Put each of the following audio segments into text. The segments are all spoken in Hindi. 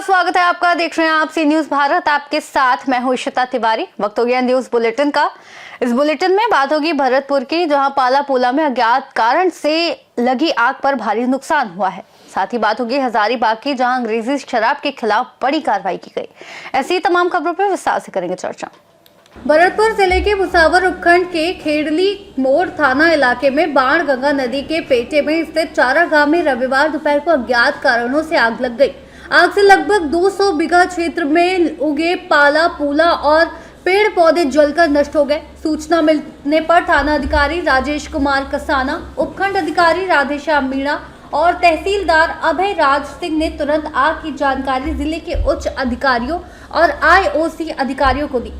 स्वागत है आपका। देख रहे हैं आप सी न्यूज भारत, आपके साथ मैं हूं इशिता तिवारी। वक्त हो गया न्यूज बुलेटिन का। इस बुलेटिन में बात होगी भरतपुर की, जहां पालापूला में अज्ञात कारण से लगी आग पर भारी नुकसान हुआ है। साथ ही बात होगी हजारीबाग की, जहां अंग्रेजी शराब के खिलाफ बड़ी कार्रवाई की गई। ऐसी तमाम खबरों पर विस्तार से करेंगे चर्चा। भरतपुर जिले के भुसावर उपखंड के खेड़ली मोड़ थाना इलाके में बाण गंगा नदी के पेटे में स्थित चारागाह में रविवार दोपहर को अज्ञात कारणों से आग लग गई। आग से लगभग 200 बीघा क्षेत्र में उगे पाला पूला और पेड़ पौधे जलकर नष्ट हो गए। सूचना मिलने पर थाना अधिकारी राजेश कुमार कसाना, उपखंड अधिकारी राधेश्याम मीणा और तहसीलदार अभय राज सिंह ने तुरंत आग की जानकारी जिले के उच्च अधिकारियों और आईओसी अधिकारियों को दी।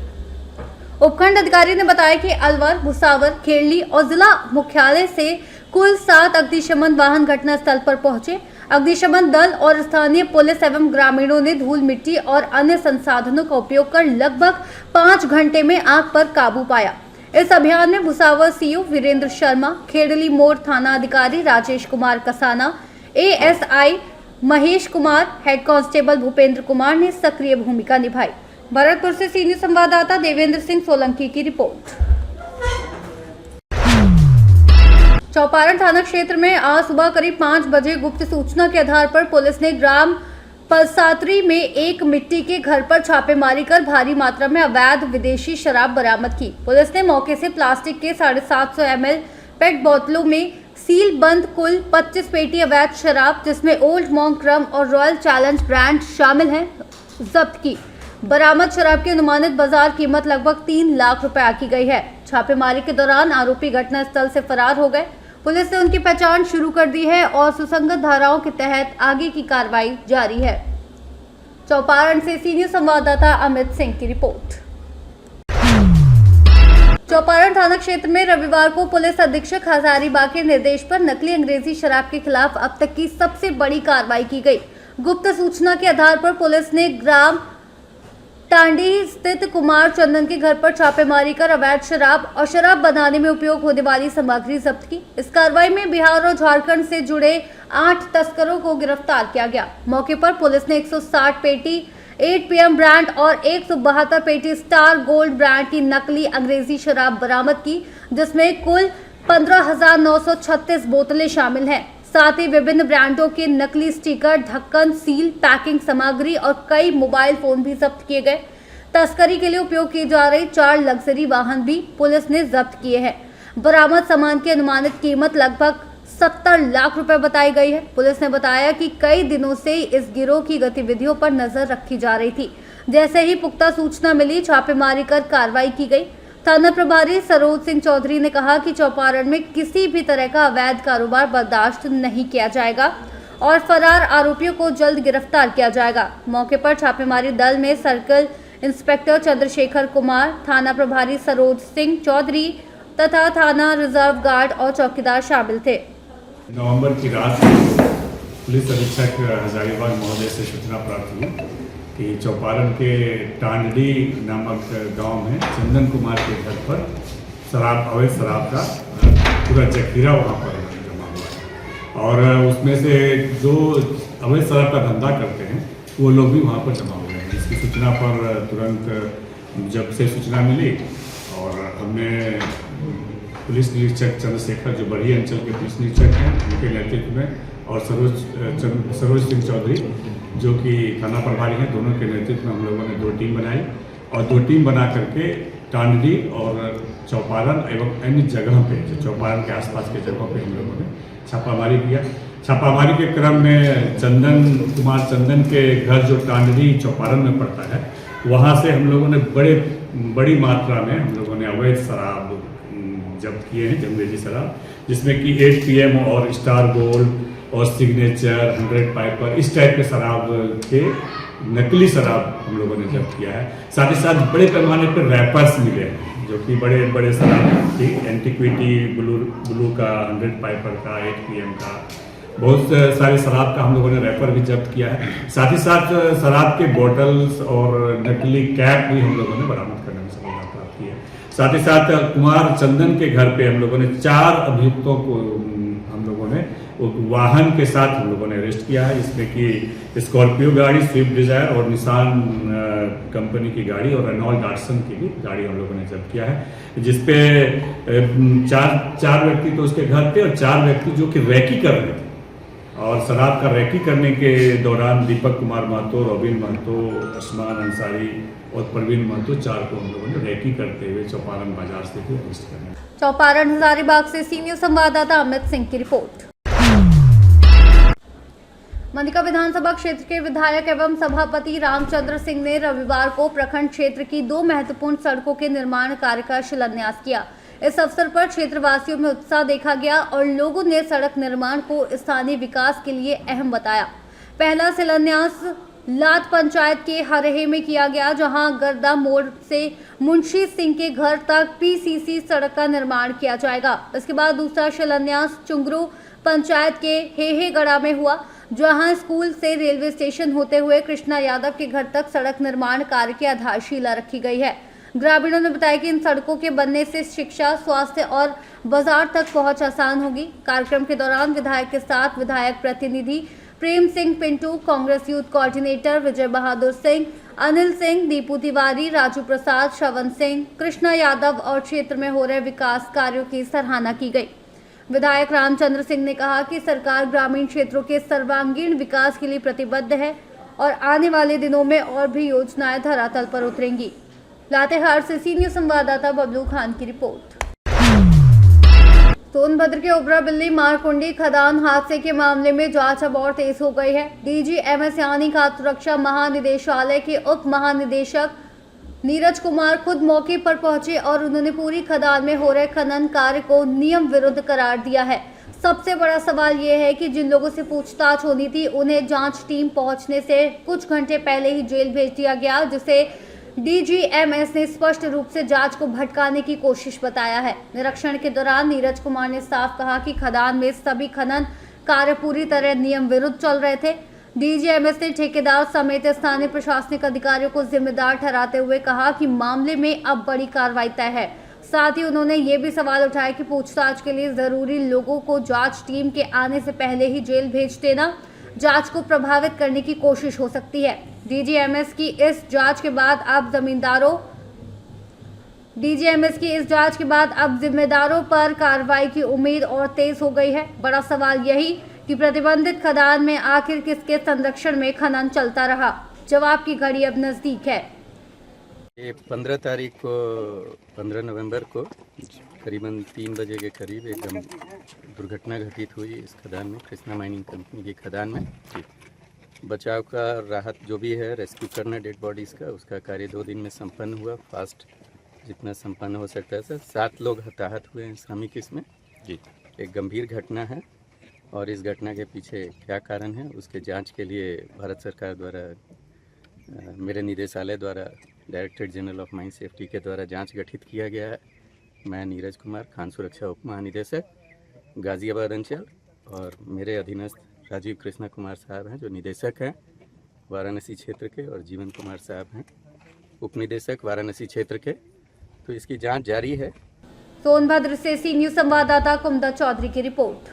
उपखंड अधिकारी ने बताया कि अलवर, भुसावर, खेड़ली और जिला मुख्यालय से कुल 7 अग्निशमन वाहन घटनास्थल पर पहुंचे। अग्निशमन दल और स्थानीय पुलिस एवं ग्रामीणों ने धूल मिट्टी और अन्य संसाधनों का उपयोग कर लगभग 5 घंटे में आग पर काबू पाया। इस अभियान में भुसावर सीओ वीरेंद्र शर्मा, खेड़ली मोड़ थाना अधिकारी Rajesh Kumar Kasana, ASI Mahesh Kumar, head constable Bhupendra Kumar ने सक्रिय भूमिका निभाई। भरतपुर से सीनियर संवाददाता देवेंद्र सिंह सोलंकी की रिपोर्ट। चौपारण थाना क्षेत्र में आज सुबह करीब 5 बजे गुप्त सूचना के आधार पर पुलिस ने ग्राम पलसातरी में एक मिट्टी के घर पर छापेमारी कर भारी मात्रा में अवैध विदेशी शराब बरामद की। पुलिस ने मौके से प्लास्टिक के 750 ml पेट बोतलों में सील बंद कुल 25 पेटी अवैध शराब, जिसमें ओल्ड मॉन्क रम और रॉयल चैलेंज ब्रांड शामिल हैं, जब्त की। बरामद शराब की अनुमानित बाजार कीमत लगभग 3 लाख रुपए आकी गई है। छापेमारी के दौरान आरोपी घटनास्थल से फरार हो गए। पुलिस ने उनकी पहचान शुरू कर दी है और सुसंगत धाराओं के तहत आगे की कार्रवाई जारी है। चौपारण से सीनियर संवाददाता अमित सिंह की रिपोर्ट। चौपारण थाना क्षेत्र में रविवार को पुलिस अधीक्षक हजारीबाग के निर्देश पर नकली अंग्रेजी शराब के खिलाफ अब तक की सबसे बड़ी कार्रवाई की गई। गुप्त सूचना के आधार पर पुलिस ने ग्राम टांडी स्थित कुमार चंदन के घर पर छापेमारी कर अवैध शराब और शराब बनाने में उपयोग होने वाली सामग्री जब्त की। इस कार्रवाई में बिहार और झारखंड से जुड़े 8 तस्करों को गिरफ्तार किया गया। मौके पर पुलिस ने 160 पेटी 8 PM ब्रांड और 172 पेटी स्टार गोल्ड ब्रांड की नकली अंग्रेजी शराब बरामद की, जिसमें कुल 15,936 बोतलें शामिल हैं। साथ ही विभिन्न ब्रांडों के नकली स्टिकर, ढक्कन, सील, पैकिंग सामग्री और कई मोबाइल फोन भी जब्त किए गए। तस्करी के लिए उपयोग की जा रही 4 लग्जरी वाहन भी पुलिस ने जब्त किए हैं। बरामद सामान की अनुमानित कीमत लगभग 70 लाख रुपए बताई गई है। पुलिस ने बताया कि कई दिनों से इस गिरोह की गतिविधियों पर नजर रखी जा रही थी। जैसे ही पुख्ता सूचना मिली, छापेमारी कर कार्रवाई की गई। थाना प्रभारी सरोज सिंह चौधरी ने कहा कि चौपारण में किसी भी तरह का अवैध कारोबार बर्दाश्त नहीं किया जाएगा और फरार आरोपियों को जल्द गिरफ्तार किया जाएगा। मौके पर छापेमारी दल में सर्कल इंस्पेक्टर चंद्रशेखर कुमार, थाना प्रभारी सरोज सिंह चौधरी तथा थाना रिजर्व गार्ड और चौकीदार शामिल थे। नवंबर की रात पुलिस अधीक्षक हजारीबाग महोदय से सूचना प्राप्त हुई कि चौपारण के टांडी नामक गांव में चंदन कुमार के घर पर अवैध शराब का पूरा जखीरा वहां पर जमा हुआ है और उसमें से जो अवैध शराब का धंधा करते हैं वो लोग भी वहां पर जमा हुए हैं। इसकी सूचना पर तुरंत जब से सूचना मिली और हमने पुलिस निरीक्षक चंद्रशेखर, जो बड़ी अंचल के पुलिस निरीक्षक हैं, उनके नेतृत्व में, और सरोज सिंह चौधरी जो कि थाना प्रभारी हैं, दोनों के नेतृत्व में हम लोगों ने 2 टीम बनाई और 2 टीम बना करके टांडी और चौपारण एवं अन्य जगह पे, जो चौपारण के आसपास के जगहों पे हम लोगों ने छापामारी किया। छापामारी के क्रम में चंदन के घर, जो टांडी चौपारण में पड़ता है, वहाँ से हम लोगों ने बड़ी मात्रा में हम लोगों ने अवैध शराब जब्त किए हैं, अंग्रेजी शराब, जिसमें कि 8 PM और स्टार गोल्ड और सिग्नेचर, 100 पाइपर, इस टाइप के शराब के नकली शराब हम लोगों ने जब्त किया है। साथ ही साथ बड़े पैमाने पर रैपर्स मिले हैं, जो कि बड़े शराब की एंटीक्विटी ब्लू का, 100 पाइपर का, 8 PM का, बहुत सारे शराब का हम लोगों ने रैपर भी जब्त किया है। साथ ही साथ शराब के बॉटल्स और नकली कैप भी हम लोगों ने बरामद करने में सफलता प्राप्त की है। साथ ही साथ कुमार चंदन के घर पे हम लोगों ने 4 अभियुक्तों को हम लोगों ने वाहन के साथ हम लोगों ने अरेस्ट किया है, जिसमें कि स्कॉर्पियो गाड़ी, स्विफ्ट डिजायर और निसान कंपनी की गाड़ी और रेनॉल्ट डाटसन की भी गाड़ी हम लोगों ने जब्त किया है, जिसपे चार व्यक्ति तो उसके घर थे और 4 व्यक्ति जो कि रैकी कर रहे थे। और शराब का रैकी करने के दौरान दीपक कुमार महतो, रॉबिन महतो, उस्मान अंसारी और प्रवीण महतो 4 को हम लोगों ने रैकी करते हुए चौपारण बाजार से भी अरेस्ट किया। चौपारण हजारीबाग से सीनियर संवाददाता अमित सिंह की रिपोर्ट। मंदिका विधानसभा क्षेत्र के विधायक एवं सभापति रामचंद्र सिंह ने रविवार को प्रखंड क्षेत्र की 2 महत्वपूर्ण सड़कों के निर्माण कार्य का शिलान्यास किया। इस अवसर पर क्षेत्रवासियों में उत्साह देखा गया और लोगों ने सड़क निर्माण को स्थानीय विकास के लिए अहम बताया। पहला शिलान्यास लात पंचायत के हरहें में किया गया, जहां गर्दा मोड़ से मुंशी सिंह के घर तक पीसीसी सड़क का निर्माण किया जाएगा। इसके बाद दूसरा शिलान्यास चुंगरू पंचायत के हेहेगड़ा में हुआ, जहां स्कूल से रेलवे स्टेशन होते हुए कृष्णा यादव के घर तक सड़क निर्माण कार्य की आधारशिला रखी गई है। ग्रामीणों ने बताया कि इन सड़कों के बनने से शिक्षा, स्वास्थ्य और बाजार तक पहुंच आसान होगी। कार्यक्रम के दौरान विधायक के साथ विधायक प्रतिनिधि प्रेम सिंह पिंटू, कांग्रेस यूथ कोऑर्डिनेटर विजय बहादुर सिंह, अनिल सिंह, दीपू तिवारी, राजू प्रसाद, श्रवण सिंह, कृष्णा यादव और क्षेत्र में हो रहे विकास कार्यों की सराहना की गई। विधायक रामचंद्र सिंह ने कहा कि सरकार ग्रामीण क्षेत्रों के सर्वांगीण विकास के लिए प्रतिबद्ध है और आने वाले दिनों में और भी योजनाएं धरातल पर उतरेंगी। लातेहार से सीनियर संवाददाता बबलू खान की रिपोर्ट। सोनभद्र के ओबरा बिल्ली मारकुंडी खदान हादसे के मामले में जांच अब और तेज हो गई है। डीजीएमएस यानी खाद्य सुरक्षा महानिदेशालय के उप महानिदेशक नीरज कुमार खुद मौके पर पहुंचे और उन्होंने पूरी खदान में हो रहे खनन कार्य को नियम विरुद्ध करार दिया है। सबसे बड़ा सवाल ये है कि जिन लोगों से पूछताछ होनी थी उन्हें जांच टीम पहुंचने से कुछ घंटे पहले ही जेल भेज दिया गया, जिसे डीजीएमएस ने स्पष्ट रूप से जांच को भटकाने की कोशिश बताया है। निरीक्षण के दौरान नीरज कुमार ने साफ कहा कि खदान में सभी खनन कार्य पूरी तरह नियम विरुद्ध चल रहे थे। डीजीएमएस ने ठेकेदार समेत स्थानीय प्रशासनिक अधिकारियों को जिम्मेदार ठहराते हुए कहा कि मामले में अब बड़ी कार्रवाई तय है। साथ ही उन्होंने ये भी सवाल उठाया कि पूछताछ के लिए जरूरी लोगों को जांच टीम के आने से पहले ही जेल भेज देना जांच को प्रभावित करने की कोशिश हो सकती है। डीजीएमएस की इस जांच के बाद अब जिम्मेदारों पर कार्रवाई की उम्मीद और तेज हो गई है। बड़ा सवाल यही कि प्रतिबंधित खदान में आखिर किसके संरक्षण में खनन चलता रहा। जवाब की घड़ी अब नजदीक है। ये 15 नवंबर को करीबन 3 बजे के करीब एक दुर्घटना घटित हुई इस खदान में, कृष्णा माइनिंग कंपनी की खदान में। बचाव का राहत जो भी है, रेस्क्यू करना डेड बॉडीज़ का, उसका कार्य 2 दिन में संपन्न हुआ, फास्ट जितना संपन्न हो सकता है सर। 7 लोग हताहत हुए हैं श्रमिक इसमें जी। एक गंभीर घटना है और इस घटना के पीछे क्या कारण है उसके जांच के लिए भारत सरकार द्वारा मेरे निदेशालय द्वारा directorate general of mine safety के द्वारा जांच गठित किया गया है। मैं नीरज कुमार, खान सुरक्षा उप महानिदेशक गाजियाबाद अंचल, और मेरे अधीनस्थ राजीव कृष्णा कुमार साहब हैं जो निदेशक हैं वाराणसी क्षेत्र के, और जीवन कुमार साहब हैं उप निदेशक वाराणसी क्षेत्र के। तो इसकी जांच जारी है। सोनभद्र से सी न्यूज संवाददाता कुमदा चौधरी की रिपोर्ट।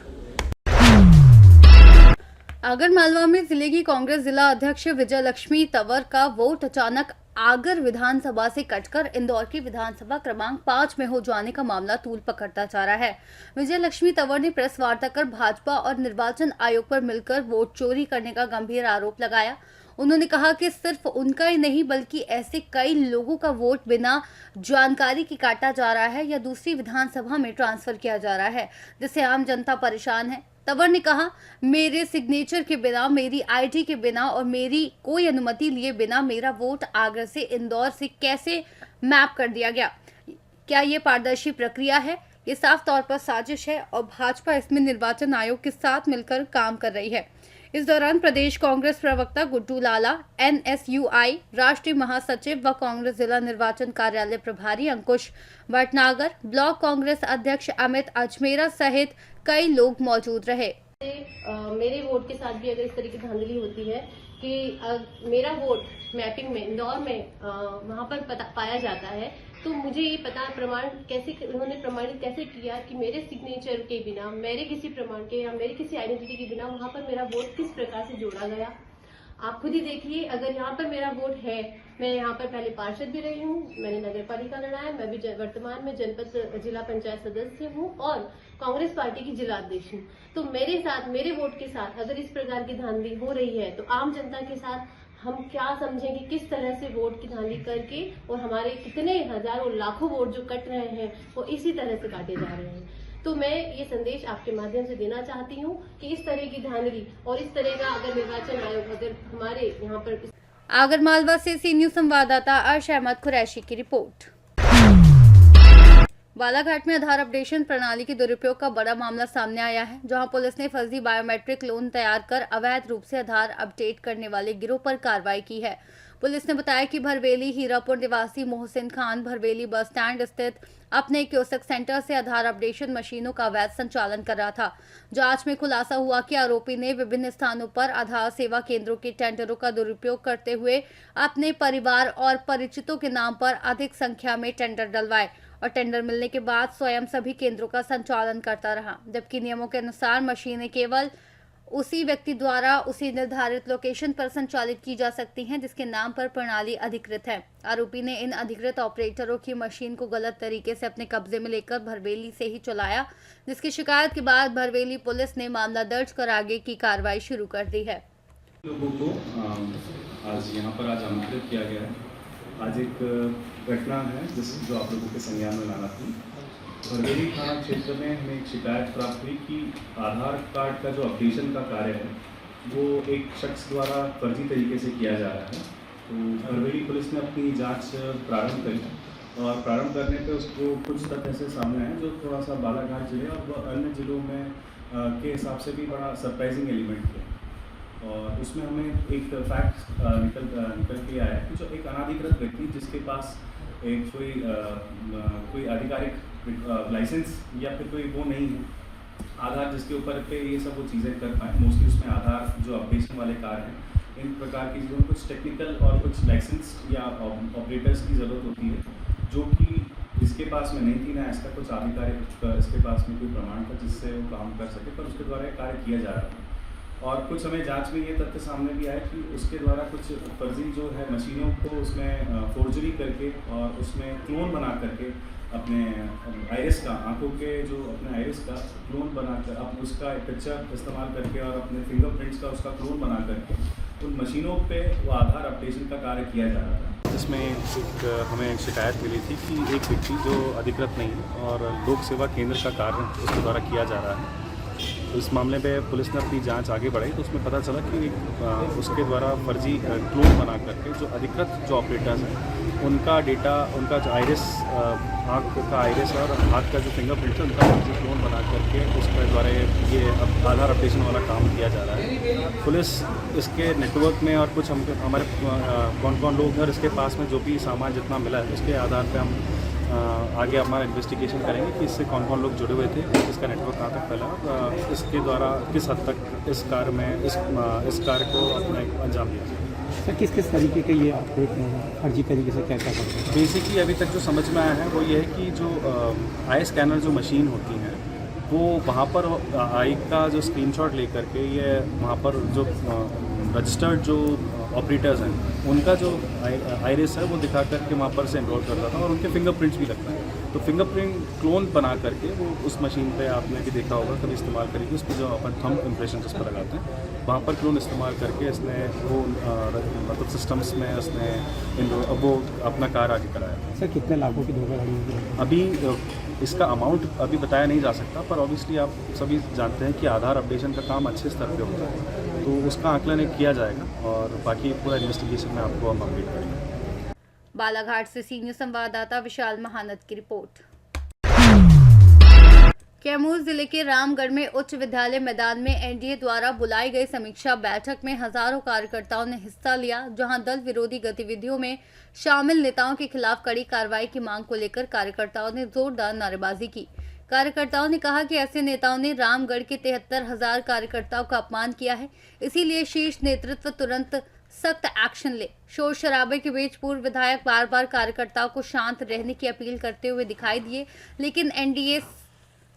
आगरमालवा में जिले की कांग्रेस जिला अध्यक्ष विजय लक्ष्मी तंवर का वोट अचानक आगर विधानसभा से कटकर इंदौर की विधानसभा क्रमांक 5 में हो जाने का मामला तूल पकड़ता जा रहा है। विजय लक्ष्मी तंवर ने प्रेस वार्ता कर भाजपा और निर्वाचन आयोग पर मिलकर वोट चोरी करने का गंभीर आरोप लगाया। उन्होंने कहा कि सिर्फ उनका ही नहीं बल्कि ऐसे कई लोगों का वोट बिना जानकारी के काटा जा रहा है या दूसरी विधानसभा में ट्रांसफर किया जा रहा है, जिससे आम जनता परेशान है। तंवर ने कहा, मेरे सिग्नेचर के बिना, मेरी आईडी के बिना और मेरी कोई अनुमति लिए बिना मेरा वोट आगरा से इंदौर से कैसे मैप कर दिया गया? क्या ये पारदर्शी प्रक्रिया है? ये साफ तौर पर साजिश है और भाजपा इसमें निर्वाचन आयोग के साथ मिलकर काम कर रही है। इस दौरान प्रदेश कांग्रेस प्रवक्ता गुड्डू लाला, NSUI राष्ट्रीय महासचिव व कांग्रेस जिला निर्वाचन कार्यालय प्रभारी अंकुश भटनागर, ब्लॉक कांग्रेस अध्यक्ष अमित अजमेरा सहित कई लोग मौजूद रहे। मेरे वोट के साथ भी अगर इस तरह की धांधली होती है कि मेरा वोट मैपिंग में इंदौर में वहां पर पाया जाता है तो मुझे ये पता प्रमाण कैसे उन्होंने प्रमाणित कैसे किया कि मेरे सिग्नेचर के बिना, मेरे किसी प्रमाण के या मेरे किसी आइडेंटिटी के बिना वहां पर मेरा वोट किस प्रकार से जोड़ा गया। आप खुद ही देखिए, अगर यहाँ पर मेरा वोट है, मैं यहाँ पर पहले पार्षद भी रही हूँ, मैंने नगर पालिका लड़ा है, मैं भी वर्तमान में जनपद जिला पंचायत सदस्य हूँ और कांग्रेस पार्टी की जिला अध्यक्ष हूँ। तो मेरे साथ, मेरे वोट के साथ अगर इस प्रकार की धांधली हो रही है तो आम जनता के साथ हम क्या समझें कि किस तरह से वोट की धांधली करके और हमारे कितने हजारों लाखों वोट जो कट रहे हैं वो इसी तरह से काटे जा रहे हैं। तो मैं ये संदेश आपके माध्यम से देना चाहती हूँ कि इस तरह की धांधली और इस तरह का अगर निर्वाचन आयोग अगर हमारे यहाँ पर आगरमालवा से सी न्यूज संवाददाता अर्श अहमद कुरैशी की रिपोर्ट। बालाघाट में आधार अपडेशन प्रणाली के दुरुपयोग का बड़ा मामला सामने आया है, जहां पुलिस ने फर्जी बायोमेट्रिक लोन तैयार कर अवैध रूप से आधार अपडेट करने वाले गिरोह पर कार्रवाई की है। पुलिस ने बताया कि भरवेली हीरापुर निवासी मोहसिन खान भरवेली बस स्टैंड स्थित अपने कियोस्क सेंटर से आधार अपडेशन मशीनों का अवैध संचालन कर रहा था। जांच में खुलासा हुआ कि आरोपी ने विभिन्न स्थानों पर आधार सेवा केंद्रों के टेंडरों का दुरुपयोग करते हुए अपने परिवार और परिचितों के नाम पर अधिक संख्या में टेंडर डलवाए और टेंडर मिलने के बाद स्वयं सभी केंद्रों का संचालन करता रहा, जबकि नियमों के अनुसार मशीनें केवल उसी व्यक्ति द्वारा उसी निर्धारित लोकेशन पर संचालित की जा सकती हैं जिसके नाम पर प्रणाली अधिकृत है। आरोपी ने इन अधिकृत ऑपरेटरों की मशीन को गलत तरीके से अपने कब्जे में लेकर भरवेली से ही चलाया, जिसकी शिकायत के बाद भरवेली पुलिस ने मामला दर्ज कर आगे की कार्रवाई शुरू कर दी है। लोगों को आज यहाँ पर आमंत्रित किया गया है। आज एक घटना है जो आप लोगों के संज्ञान में लाना थी। भरवेली थाना क्षेत्र में हमें एक शिकायत प्राप्त हुई कि आधार कार्ड का जो अपडेशन का कार्य है वो एक शख्स द्वारा फर्जी तरीके से किया जा रहा है। तो भरवेली पुलिस ने अपनी जांच प्रारंभ करी और प्रारंभ करने पे उसको कुछ तथ्य ऐसे सामने आए जो थोड़ा सा बालाघाट जिले और अन्य जिलों में के हिसाब से भी बड़ा सरप्राइजिंग एलिमेंट है। और उसमें हमें एक फैक्ट निकल के आया कि जो एक अनाधिकृत व्यक्ति जिसके पास एक कोई आधिकारिक लाइसेंस या फिर कोई वो नहीं है, आधार जिसके ऊपर पे ये सब वो चीज़ें कर पाए, मोस्टली उसमें आधार जो अपडेशन वाले कार्य हैं, इन प्रकार की चीज़ों कुछ टेक्निकल और कुछ लाइसेंस या ऑपरेटर्स की ज़रूरत होती है जो कि इसके पास में नहीं थी, ना इसका कुछ आधिकारिक इसके पास में कोई प्रमाण था जिससे वो काम कर सके, पर उसके द्वारा कार्य किया जा रहा था। और कुछ हमें जांच में ये तथ्य सामने भी आया कि उसके द्वारा कुछ फर्जी जो है मशीनों को उसमें फोर्जरी करके और उसमें क्लोन बना करके अपने आइरिस का, आंखों के जो अपने आइरिस का क्लोन बनाकर अब उसका पिक्चर इस्तेमाल करके और अपने फिंगरप्रिंट्स का उसका क्लोन बना करके उन मशीनों पे वो आधार अपडेशन का कार्य किया जा रहा था। जिसमें हमें एक शिकायत मिली थी कि एक व्यक्ति जो अधिकृत नहीं है और लोक सेवा केंद्र का कार्य उसके द्वारा किया जा रहा है। तो इस मामले में पुलिस ने अपनी जांच आगे बढ़ाई तो उसमें पता चला कि उसके द्वारा फर्जी क्लोन बना करके जो अधिकृत जो ऑपरेटर्स हैं उनका डेटा, उनका जो आइरिस, आँख का आइरिस और हाथ का जो फिंगरप्रिंट है उनका फर्जी क्लोन बना करके उसके द्वारा ये आधार अपडेशन वाला काम किया जा रहा है। पुलिस इसके नेटवर्क में और कुछ हमारे कौन कौन लोग हैं और इसके पास में जो भी सामान जितना मिला है उसके आधार पर हम आगे हमारा इन्वेस्टिगेशन करेंगे कि इससे कौन कौन लोग जुड़े हुए थे, इसका नेटवर्क कहाँ तक फैला, इसके द्वारा किस हद तक इस कार्य में इस कार्य को अपना अंजाम दिया जाए। सर किस किस तरीके के ये आप देख रहे हैं, फर्जी तरीके से क्या क्या करते हैं? बेसिकली अभी तक जो समझ में आया है वो ये है कि जो आई स्कैनर जो मशीन होती हैं वो वहाँ पर आई का जो स्क्रीनशॉट लेकर के ये वहाँ पर जो रजिस्टर्ड जो ऑपरेटर्स हैं उनका जो आइरिस है वो दिखा करके वहाँ पर से एनरोल करता था और उनके फिंगरप्रिंट्स भी लगता है। तो फिंगरप्रिंट क्लोन बना करके वो उस मशीन पे आपने भी देखा होगा कभी इस्तेमाल करेगी, उस पर जो अपन थंब इम्प्रेशन जिस पर लगाते हैं वहाँ पर क्लोन इस्तेमाल करके इसने वो मतलब सिस्टम्स में इसने वो अपना कार्य आगे कराया। सर कितने लाखों की धोखाधड़ी होगी? अभी इसका अमाउंट अभी बताया नहीं जा सकता, पर ऑब्वियसली आप सभी जानते हैं कि आधार अपडेशन का काम अच्छे स्तर पे होता है तो उसका आकलन किया जाएगा और बाकी पूरा इन्वेस्टिगेशन में आपको हम अपडेट करेंगे। बालाघाट से सीनियर संवाददाता विशाल महानद की रिपोर्ट। कैमूर जिले के रामगढ़ में उच्च विद्यालय मैदान में एनडीए द्वारा बुलाई गई समीक्षा बैठक में हजारों कार्यकर्ताओं ने हिस्सा लिया, जहां दल विरोधी गतिविधियों में शामिल नेताओं के खिलाफ कड़ी कार्रवाई की मांग को लेकर कार्यकर्ताओं ने जोरदार नारेबाजी की। कार्यकर्ताओं ने कहा कि ऐसे नेताओं ने रामगढ़ के 73,000 कार्यकर्ताओं का अपमान किया है, इसीलिए शीर्ष नेतृत्व तुरंत सख्त एक्शन ले। शोर शराबे के बीच पूर्व विधायक बार बार कार्यकर्ताओं को शांत रहने की अपील करते हुए दिखाई दिए, लेकिन एनडीए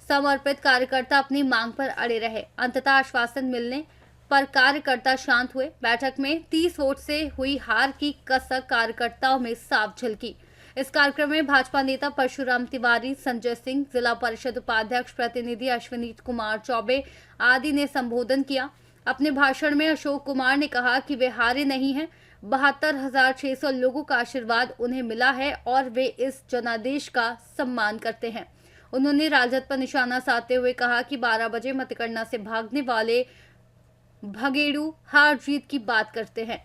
समर्पित कार्यकर्ता अपनी मांग पर अड़े रहे। अंततः आश्वासन मिलने पर कार्यकर्ता शांत हुए। बैठक में 30 वोट से हुई हार की कसक कार्यकर्ताओं में साफ झलकी। इस कार्यक्रम में भाजपा नेता परशुराम तिवारी, संजय सिंह, जिला परिषद उपाध्यक्ष प्रतिनिधि अश्विनी कुमार चौबे आदि ने संबोधन किया। अपने भाषण में अशोक कुमार ने कहा कि वे हारे नहीं हैं। 72,600 लोगों का आशीर्वाद उन्हें मिला है और वे इस जनादेश का सम्मान करते हैं। उन्होंने राजद पर निशाना साधते हुए कहा कि 12 बजे मतगणना से भागने वाले भगेड़ू हार जीत की बात करते हैं।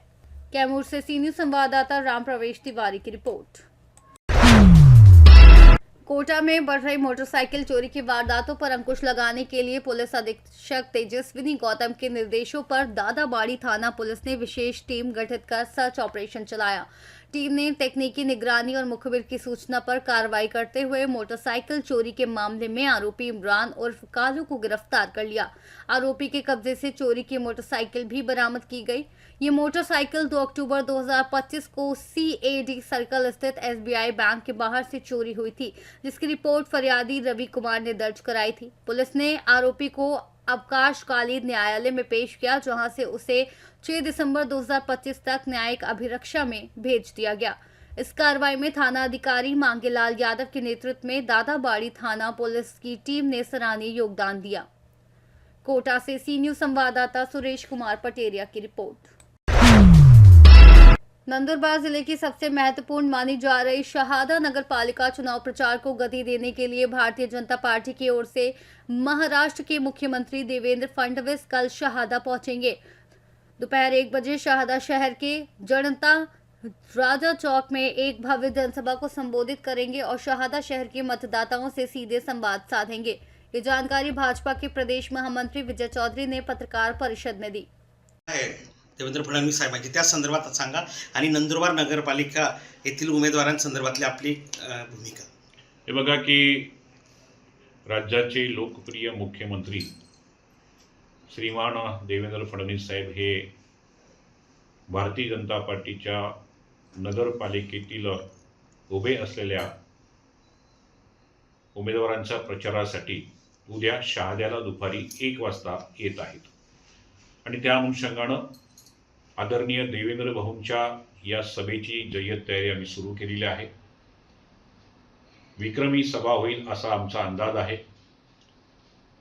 कैमूर से सी न्यूज संवाददाता राम प्रवेश तिवारी की रिपोर्ट। कोटा में बढ़ रही मोटरसाइकिल चोरी की वारदातों पर अंकुश लगाने के लिए पुलिस अधीक्षक तेजस्विनी गौतम के निर्देशों पर दादाबाड़ी थाना पुलिस ने विशेष टीम गठित कर सर्च ऑपरेशन चलाया। टीम ने तकनीकी निगरानी और मुखबिर की सूचना पर कार्रवाई करते हुए मोटरसाइकिल चोरी के मामले में आरोपी इमरान उर्फ कालू को गिरफ्तार कर लिया। आरोपी के कब्जे से चोरी की मोटरसाइकिल भी बरामद की गई। ये मोटरसाइकिल 2 अक्टूबर 2025 को CAD सर्कल स्थित SBI बैंक के बाहर से चोरी हुई थी, जिसकी रिपोर्ट फरियादी रवि कुमार ने दर्ज कराई थी। पुलिस ने आरोपी को अवकाशकालीन न्यायालय में पेश किया, जहां से उसे 6 दिसंबर 2025 तक न्यायिक अभिरक्षा में भेज दिया गया। इस कार्रवाई में थाना अधिकारी मांगेलाल यादव के नेतृत्व में दादाबाड़ी थाना पुलिस की टीम ने सराहनीय योगदान दिया। कोटा से सी न्यूज संवाददाता सुरेश कुमार पटेरिया की रिपोर्ट। नंदुरबार जिले की सबसे महत्वपूर्ण मानी जा रही शहादा नगर पालिका चुनाव प्रचार को गति देने के लिए भारतीय जनता पार्टी की ओर से महाराष्ट्र के मुख्यमंत्री देवेंद्र फडणवीस कल शहादा पहुंचेंगे। दोपहर 1 बजे शहादा शहर के जनता राजा चौक में एक भव्य जनसभा को संबोधित करेंगे और शहादा शहर के मतदाताओं से सीधे संवाद साधेंगे। ये जानकारी भाजपा के प्रदेश महामंत्री विजय चौधरी ने पत्रकार परिषद में दी। देवेंद्र फडणवीस साहेबांची त्या संदर्भात सांगा आणि नंदुरबार नगरपालिका येथील उमेदवारांसंदर्भातली आपली भूमिका। हे बघा की राज्याचे लोकप्रिय मुख्यमंत्री श्रीमान देवेंद्र फडणवीस साहेब हे भारतीय जनता पार्टीच्या नगरपालिकेतील उभे असलेल्या उमेदवारांच्या प्रचारासाठी उद्या शहाद्याला दुपारी 1 वाजता येत आहेत आणि त्या अनुषंगानं आदरणीय देवेंद्र भाऊंच्या या सभेची जय्यत तयारी आम्ही सुरू केलेली आहे। विक्रमी सभा होईल असा आमचा अंदाज आहे।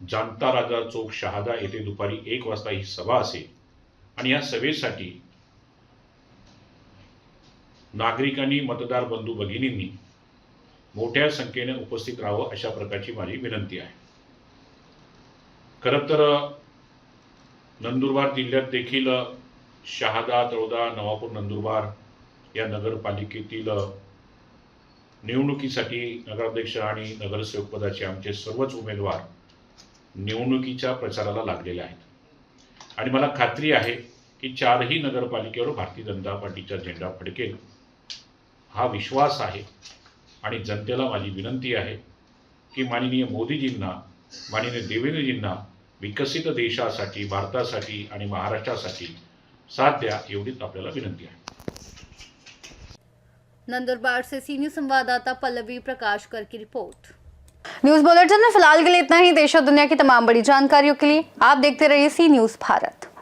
जनता राजा चौक शहादा येथे दुपारी 1 वाजता ही सभा असेल आणि या सभेसाठी नागरिकांनी, मतदार बंधू भगिनींनी मोठ्या संख्येने उपस्थित राहावं अशा प्रकारची माझी विनंती आहे। खरं तर नंदुरबार जिल्ह्यात देखील शहादा, तळोदा, नवापूर, नंदुरबार या नगरपालिकेतील निवडणुकीसाठी नगराध्यक्ष आणि नगरसेवक पदाचे आमचे सर्वच उमेदवार निवडणुकीच्या प्रचाराला लागलेले आहेत आणि मला खात्री आहे की 4ही नगरपालिकेवर भारतीय जनता पार्टीचा झेंडा फडकेल हा विश्वास आहे। आणि जनतेला माझी विनंती आहे की माननीय मोदीजींना, माननीय देवेंद्रजींना विकसित देशासाठी, भारतासाठी आणि महाराष्ट्रासाठी साथ द्या एवढीच आपल्याला विनंती आहे। नंदुरबार से सी न्यूज संवाददाता पल्लवी प्रकाशकर की रिपोर्ट। न्यूज बुलेटिन में फिलहाल के लिए इतना ही। देश और दुनिया की तमाम बड़ी जानकारियों के लिए आप देखते रहिए सी न्यूज भारत।